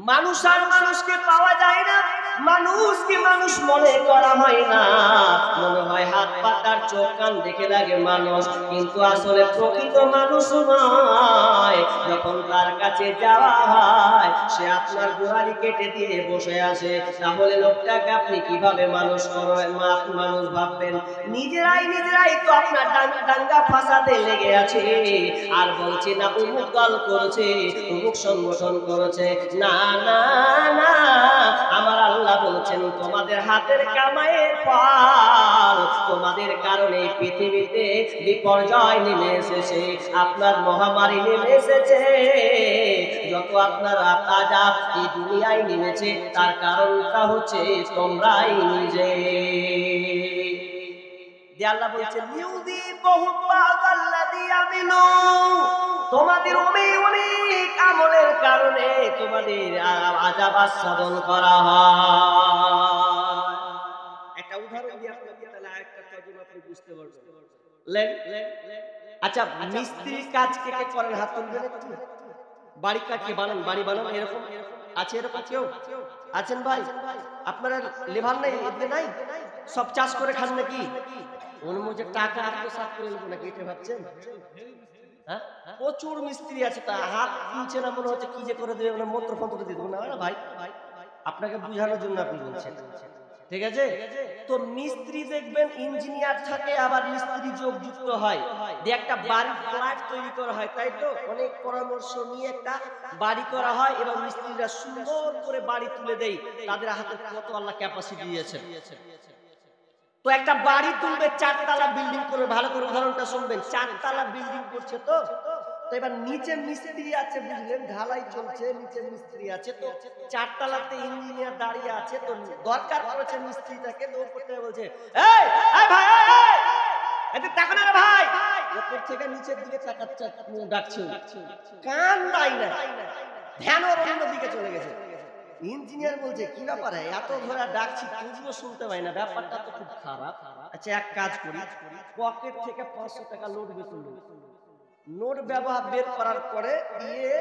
মানুষ আর মানুষকে পাওয়া যায় না, মানুষকে মানুষ মনে করা হয় না। মনে হয় হাত পাতার চোখ কান দেখে লাগে মানুষ, কিন্তু আসলে প্রকৃত মানুষ নয়। যখন তার কাছে যাওয়া হয়, সে আপনার গোড়ালি কেটে দিয়ে বসে আসে। তাহলে লোকটাকে আপনি কিভাবে মানুষ মানুষ ভাববেন? নিজেরাই তো আপনার দাঙ্গা ফাসাদে লেগে আছে, আর বলছে না অমুক দল করেছে, অমুক সংগঠন করেছে। না না না, আমার আল্লাহ বলছেন তোমাদের হাতের কামাইয়ের ফল, তোমাদের কারণে পৃথিবীতে বিপর্যয় নেমে এসেছে, আপনার মহামারী নেমে এসেছে। যত আপনার আযাব এই দুনিয়ায় নেমেছে, তার কারণটা হচ্ছে তোমরাই নিজে। আল্লাহ বলছেন তোমাদের অনেক আমলের কারণে তোমাদের আযাব আস্বাদন করা হয়। একটা উদাহরণ দিয়ে আপনাকে তাহলে আরেকটা তর্জমা আপনি বুঝতে পারবেন। আচ্ছা, মিস্ত্রি কাজ কে কে করেন? হাত তুলবেন একটু। বাড়ি কাজ কে বানান? বাড়ি বানান এরকম আছে? এরকম কেউ আছেন ভাই? আপনারা লেবার নাই, এদিকে নাই? সব চাষ করে খান নাকি? অনুমোদন টাকা আত্মসাৎ করে নেবো নাকি, এটা ভাবছেন? হ্যাঁ, প্রচুর মিস্ত্রি আছে, তা হাত তুলছে না, মনে হচ্ছে কি যে করে দেবে, মানে মন্ত্র ফন্ত্র দিয়ে দেবো না ভাই, আপনাকে বুঝানোর জন্য আপনি বলছেন, ঠিক আছে? তো মিস্ত্রি দেখবেন ইঞ্জিনিয়ার থাকে, আবার মিস্ত্রি যোগ যুক্ত হয়, দিয়ে একটা বাড়ি ফ্ল্যাট তৈরি করা হয়, তাই তো? অনেক পরামর্শ নিয়ে একটা বাড়ি করা হয়, এবং মিস্ত্রিরা সুন্দর করে বাড়ি তুলে দেয়। তাদের হাতে কত আল্লাহ ক্যাপাসিটি দিয়েছেন। তো একটা বাড়ি তুলবে, 4 তলা বিল্ডিং করবে। ভালো করে উদাহরণটা শুনবেন। 4 তলা বিল্ডিং করছে, তো এবার নিচে মিস্ত্রি আছে, বুঝলেন? ঢালাই চলছে, নিচে মিস্ত্রি আছে, তো 4 তলাতে ইঞ্জিনিয়ার দাঁড়িয়ে আছে, তো দরকার পড়েছে মিস্ত্রিটাকে, তো উপর থেকে বলছে, এই ভাই, এদিকে তাকান না ভাই। উপর থেকে নিচের দিকে তাকাচ্ছে, ডাকছে, কান নাই না, ধ্যান ওর অন্য দিকে চলে গেছে। ইঞ্জিনিয়ার বলছে, কি ব্যাপার, এত ধরে ডাকছি তবুও শুনতে পাই না, ব্যাপারটা তো খুব খারাপ। আচ্ছা, এক কাজ করি, পকেট থেকে 500 টাকা নোট বের করলো। নোট ব্যবহার বের করার পরে দিয়ে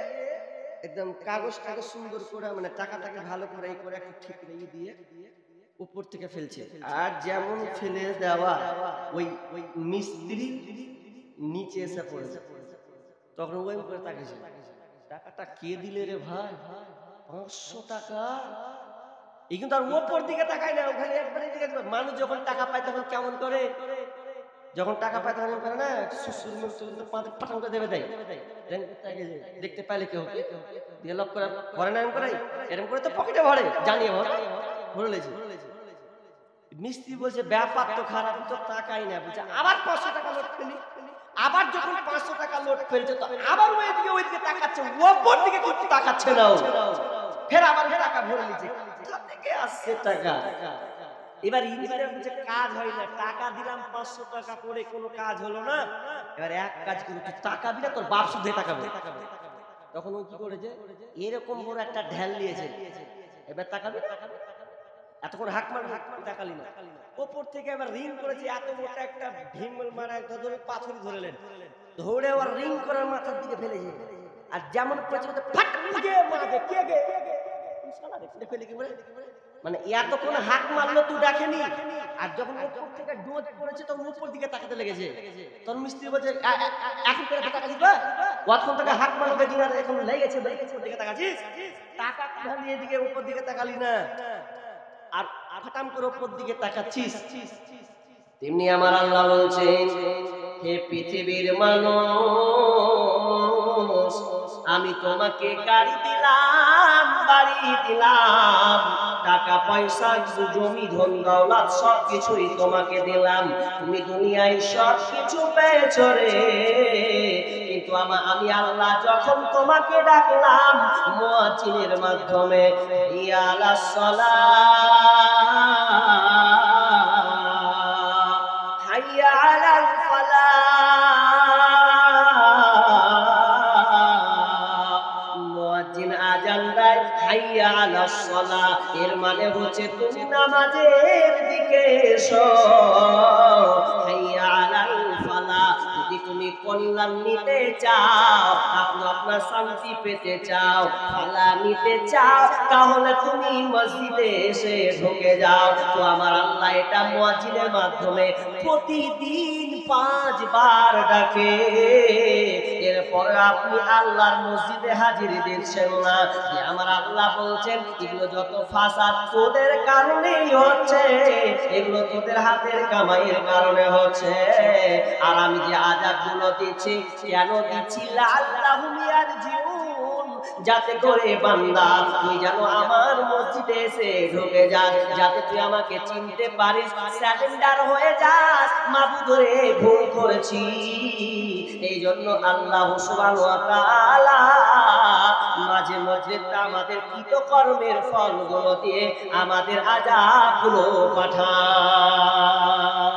একদম কাগজটাকে সুন্দর করে, মানে টাকাটাকে ভালো করে এই করে একটু ঠিক রেখে দিয়ে উপর থেকে ফেলছে। আর যেমন ফেলে দেওয়া, ওই মিস্ত্রি নিচে এসে পড়েছে। তখন ওই করে তাকিয়েছে, টাকাটা কে দিলে রে ভাই? 500 টাকা। এই কিন্তু আর ওপর দিকে তাকায় না, ওখানে একবারে দিকে। মানুষ যখন টাকা পায় তখন কেমন করে? যখন টাকা পায় তখন করে না, পাঠানটা দেবে দেয়, দেখতে পাইলে কেউ দিয়ে লক করে ভরে না, এরকম করে তো পকেটে ভরে, জানিয়ে ভরে লেছে। মিস্ত্রি বলছে, ব্যাপার তো খারাপ, তো টাকাই না। বলছে, আবার 500 টাকা নোট ফেলি। আবার যখন 500 টাকা নোট ফেলছে, তো আবার ওইদিকে তাকাচ্ছে, ওপর দিকে কিন্তু তাকাচ্ছে না। ফের আবার টাকা ভরে নিচ্ছে, থেকে আসছে টাকা। এবার ইঞ্জিনিয়ার বলছে, কাজ হয় না, টাকা দিলাম 500 টাকা করে, কোনো কাজ হলো না। এবার এক কাজ করে, তুই টাকা দিলে তোর বাপ শুধু টাকাবে। তখন ও কি করেছে, এরকম বড় একটা ঢেল নিয়েছে, এবার তাকাবি, এতক্ষণ হাক তাকালি না। ওপর থেকে এবার রিং করেছে, এত মোটা একটা ভীমল মারা একটা ধরে পাথর ধরলেন, ধরে ওর রিং করার মাথার দিকে ফেলেছে। আর যেমন মানে এতক্ষণ হাক মারলো, তুই দেখেনি। আর যখন উপর থেকে ডোজ পড়েছে, তখন উপর দিকে তাকাতে লেগেছে। তখন মিস্ত্রি বলছে, এখন করে টাকা দিবা, কতক্ষণ থেকে হাক মারলো দেখি না, এখন লেগেছে, উপর দিকে তাকাচ্ছিস, টাকা খালি এদিকে উপর দিকে তাকালি না, আর ফাটাম করে উপর দিকে তাকাচ্ছিস। তেমনি আমার আল্লাহ বলছেন, হে পৃথিবীর মানুষ, আমি তোমাকে গাড়ি দিলাম, বাড়ি দিলাম, টাকা পয়সা, জমি ধন দৌলত সবকিছুই তোমাকে দিলাম। তুমি দুনিয়ায় সবকিছু পেয়েছো রে, কিন্তু আমি আল্লাহ যখন তোমাকে ডাকলাম মুয়াজ্জিনের মাধ্যমে, ইয়া আলাস সালাহ, হাইয়া আলাল ফালাহ, মুয়াজ্জিন আযান দেয়, হাইয়া আলাস সালাহ, এর মানে হচ্ছে তুমি নামাজের দিকে এসো। হাইয়া আলাল ফালাহ, যদি তুমি কল্যাণ নিতে চাও, আপনি আপনার শান্তি পেতে চাও, আল্লাহ নিতে চাও, তাহলে তুমি মসজিদে এসে ঢুকে যাও। তো আমার আল্লাহ এটা মুয়াজ্জিনের মাধ্যমে প্রতিদিন 5 বার ডাকে। এরপর আপনি আল্লাহর মসজিদে হাজির দিচ্ছেন না। আমার আল্লাহ বলছেন এগুলো যত ফাসাদ তোদের কারণেই হচ্ছে, এগুলো তোদের হাতের কামাইয়ের কারণে হচ্ছে। আর আমি যে আযাবগুলো দিচ্ছি কেন দিচ্ছি? লাআল্লাহুম ইয়ারজিউন, যাতে করে বান্দা তুই যেন আমার মসজিদে এসে ঢুকে যাস, যাতে তুই আমাকে চিনতে পারিস, সারেন্ডার হয়ে যাস, মাবুদ রে ভুল করেছি। এই জন্য আল্লাহ সুবহানাহু ওয়া তাআলা মাঝে মধ্যে আমাদের কৃতকর্মের ফলগুলো দিয়ে আমাদের আযাবগুলো পাঠায়।